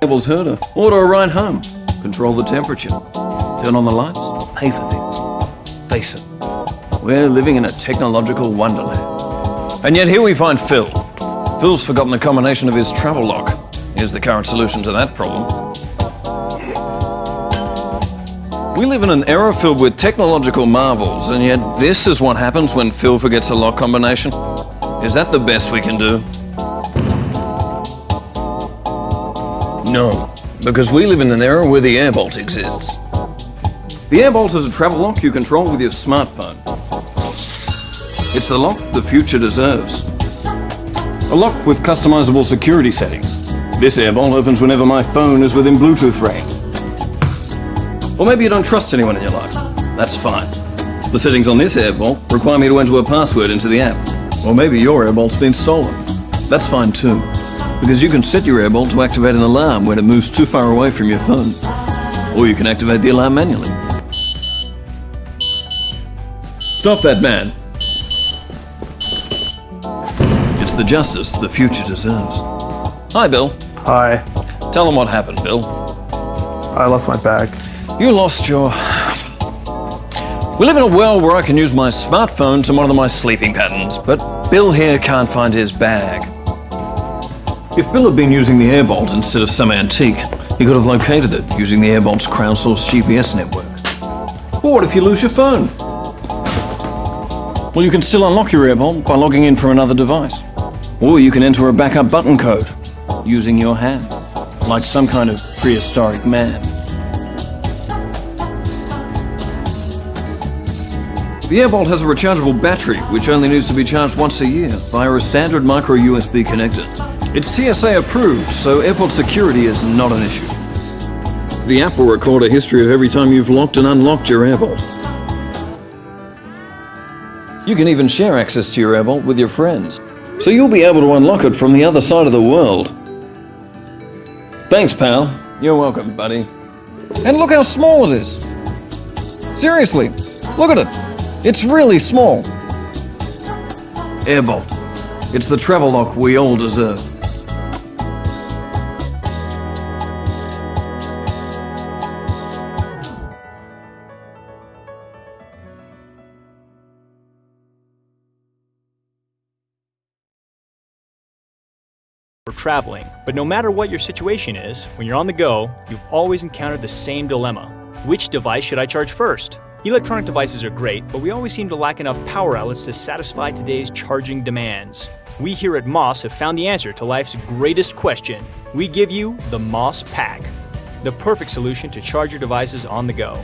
table's herder, order a ride home, control the temperature, turn on the lights, pay for things. Face it, we're living in a technological wonderland. And yet here we find Phil. Phil's forgotten the combination of his travel lock. Here's the current solution to that problem. We live in an era filled with technological marvels, and yet this is what happens when Phil forgets a lock combination. Is that the best we can do? No, because we live in an era where the airbolt exists. The airbolt is a travel lock you control with your smartphone. It's the lock the future deserves. A lock with customizable security settings. This airbolt opens whenever my phone is within Bluetooth range. Or maybe you don't trust anyone in your life. That's fine. The settings on this airbolt require me to enter a password into the app. Or maybe your airbolt's been stolen. That's fine too, because you can set your airbolt to activate an alarm when it moves too far away from your phone. Or you can activate the alarm manually. Stop that man. It's the justice the future deserves. Hi, Bill. Hi. Tell them what happened, Bill. I lost my bag. You lost your... We live in a world where I can use my smartphone to monitor my sleeping patterns, but Bill here can't find his bag. If Bill had been using the airbolt instead of some antique, he could have located it using the airbolt's crowdsourced GPS network. Or what if you lose your phone? Well, you can still unlock your airbolt by logging in from another device. Or you can enter a backup button code using your hand, like some kind of prehistoric man. The airbolt has a rechargeable battery, which only needs to be charged once a year via a standard micro USB connector. It's TSA approved, so airport security is not an issue. The app will record a history of every time you've locked and unlocked your airbolt. You can even share access to your airbolt with your friends, so you'll be able to unlock it from the other side of the world. Thanks, pal. You're welcome, buddy. And look how small it is. Seriously, look at it. It's really small. Airbolt. It's the travel lock we all deserve. Or traveling. But no matter what your situation is, when you're on the go, you've always encountered the same dilemma. Which device should I charge first? Electronic devices are great, but we always seem to lack enough power outlets to satisfy today's charging demands. We here at Moss have found the answer to life's greatest question. We give you the Moss Pack, the perfect solution to charge your devices on the go.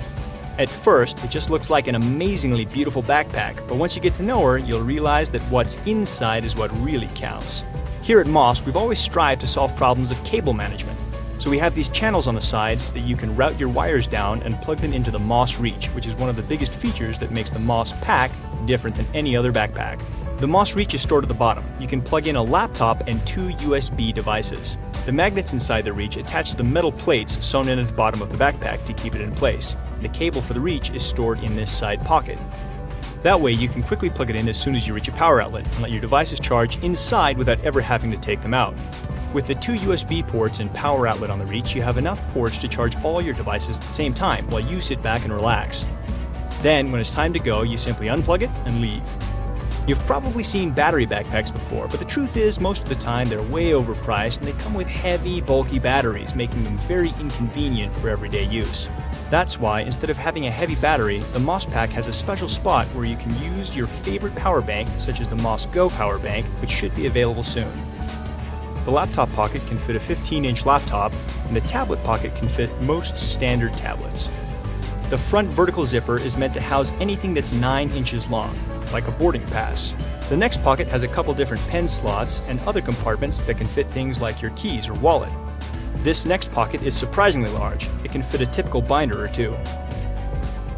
At first, it just looks like an amazingly beautiful backpack, but once you get to know her, you'll realize that what's inside is what really counts. Here at Moss, we've always strived to solve problems of cable management. So we have these channels on the sides that you can route your wires down and plug them into the Moss Reach, which is one of the biggest features that makes the Moss Pack different than any other backpack. The Moss Reach is stored at the bottom. You can plug in a laptop and 2 USB devices. The magnets inside the Reach attach to the metal plates sewn in at the bottom of the backpack to keep it in place. The cable for the Reach is stored in this side pocket. That way you can quickly plug it in as soon as you reach a power outlet and let your devices charge inside without ever having to take them out. With the 2 USB ports and power outlet on the Reach, you have enough ports to charge all your devices at the same time while you sit back and relax. Then, when it's time to go, you simply unplug it and leave. You've probably seen battery backpacks before, but the truth is most of the time they're way overpriced and they come with heavy, bulky batteries, making them very inconvenient for everyday use. That's why, instead of having a heavy battery, the Moss Pack has a special spot where you can use your favorite power bank, such as the Moss Go power bank, which should be available soon. The laptop pocket can fit a 15-inch laptop, and the tablet pocket can fit most standard tablets. The front vertical zipper is meant to house anything that's 9 inches long, like a boarding pass. The next pocket has a couple different pen slots and other compartments that can fit things like your keys or wallet. This next pocket is surprisingly large. It can fit a typical binder or two.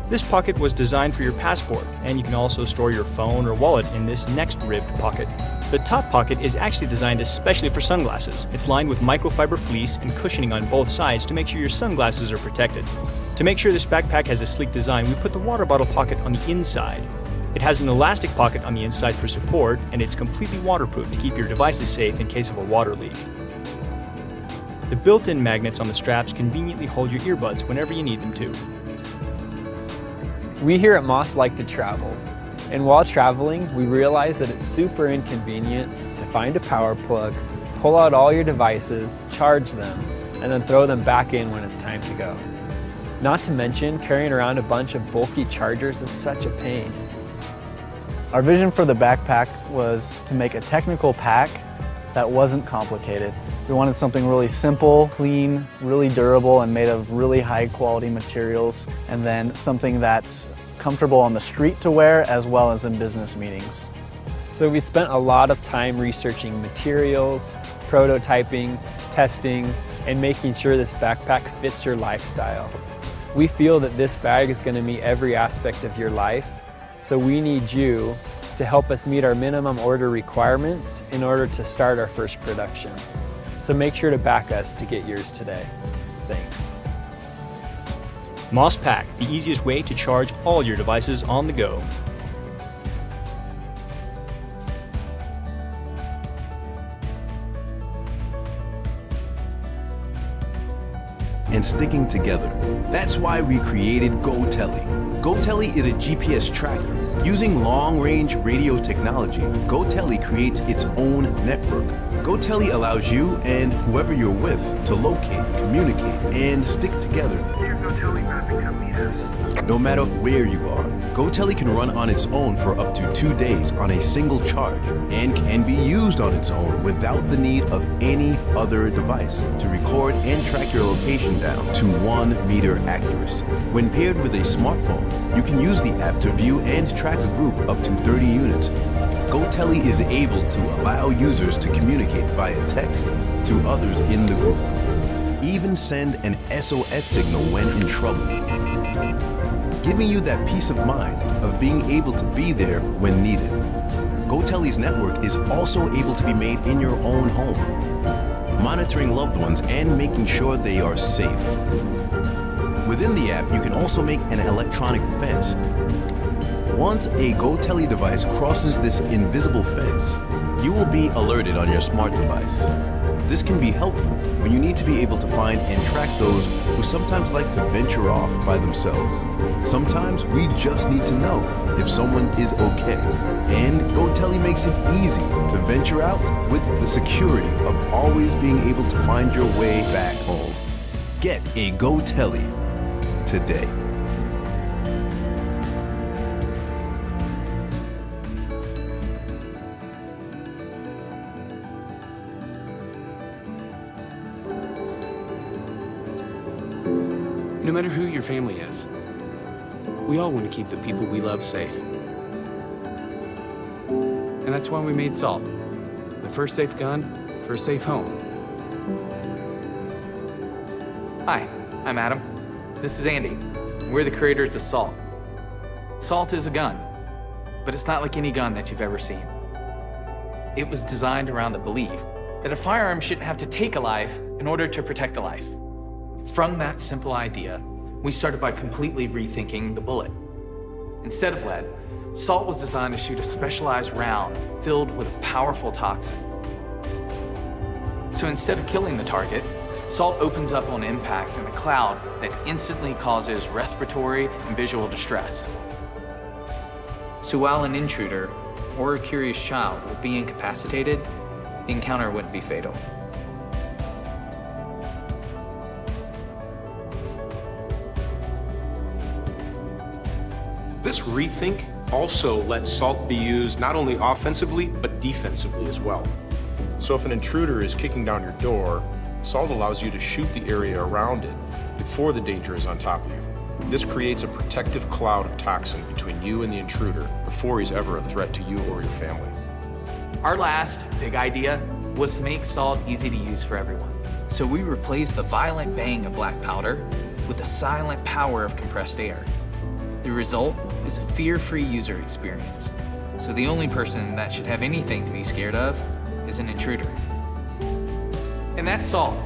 This pocket was designed for your passport, and you can also store your phone or wallet in this next ribbed pocket. The top pocket is actually designed especially for sunglasses. It's lined with microfiber fleece and cushioning on both sides to make sure your sunglasses are protected. To make sure this backpack has a sleek design, we put the water bottle pocket on the inside. It has an elastic pocket on the inside for support, and it's completely waterproof to keep your devices safe in case of a water leak. The built-in magnets on the straps conveniently hold your earbuds whenever you need them to. We here at Moss like to travel, and while traveling, we realize that it's super inconvenient to find a power plug, pull out all your devices, charge them, and then throw them back in when it's time to go. Not to mention, carrying around a bunch of bulky chargers is such a pain. Our vision for the backpack was to make a technical pack that wasn't complicated. We wanted something really simple, clean, really durable, and made of really high quality materials, and then something that's comfortable on the street to wear as well as in business meetings. So we spent a lot of time researching materials, prototyping, testing, and making sure this backpack fits your lifestyle. We feel that this bag is going to meet every aspect of your life, so we need you to help us meet our minimum order requirements in order to start our first production. So make sure to back us to get yours today. Thanks. Moss Pack, the easiest way to charge all your devices on the go. And sticking together. That's why we created GoTele. GoTele is a GPS tracker. Using long-range radio technology, GoTele creates its own network. GoTele allows you and whoever you're with to locate, communicate, and stick together. No matter where you are, GoTele can run on its own for up to 2 days on a single charge and can be used on its own without the need of any other device to record and track your location down to 1 meter accuracy. When paired with a smartphone, you can use the app to view and track a group up to 30 units. GoTele is able to allow users to communicate via text to others in the group. Even send an SOS signal when in trouble, giving you that peace of mind of being able to be there when needed. GoTele's network is also able to be made in your own home, monitoring loved ones and making sure they are safe. Within the app, you can also make an electronic fence. Once a GoTele device crosses this invisible fence, you will be alerted on your smart device. This can be helpful when you need to be able to find and track those who sometimes like to venture off by themselves. Sometimes we just need to know if someone is okay. And GoTele makes it easy to venture out with the security of always being able to find your way back home. Get a GoTele today. No matter who your family is, we all want to keep the people we love safe. And that's why we made Salt, the first safe gun for a safe home. Hi, I'm Adam. This is Andy. We're the creators of Salt. Salt is a gun, but it's not like any gun that you've ever seen. It was designed around the belief that a firearm shouldn't have to take a life in order to protect a life. From that simple idea, we started by completely rethinking the bullet. Instead of lead, Salt was designed to shoot a specialized round filled with a powerful toxin. So instead of killing the target, Salt opens up on impact in a cloud that instantly causes respiratory and visual distress. So while an intruder or a curious child would be incapacitated, the encounter wouldn't be fatal. This rethink also lets Salt be used not only offensively, but defensively as well. So if an intruder is kicking down your door, Salt allows you to shoot the area around it before the danger is on top of you. This creates a protective cloud of toxin between you and the intruder before he's ever a threat to you or your family. Our last big idea was to make Salt easy to use for everyone. So we replaced the violent bang of black powder with the silent power of compressed air. The result is a fear-free user experience. So the only person that should have anything to be scared of is an intruder. And that's Salt,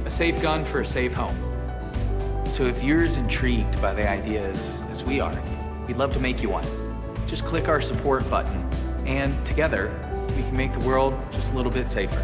a safe gun for a safe home. So if you're as intrigued by the ideas as we are, we'd love to make you one. Just click our support button, and together, we can make the world just a little bit safer.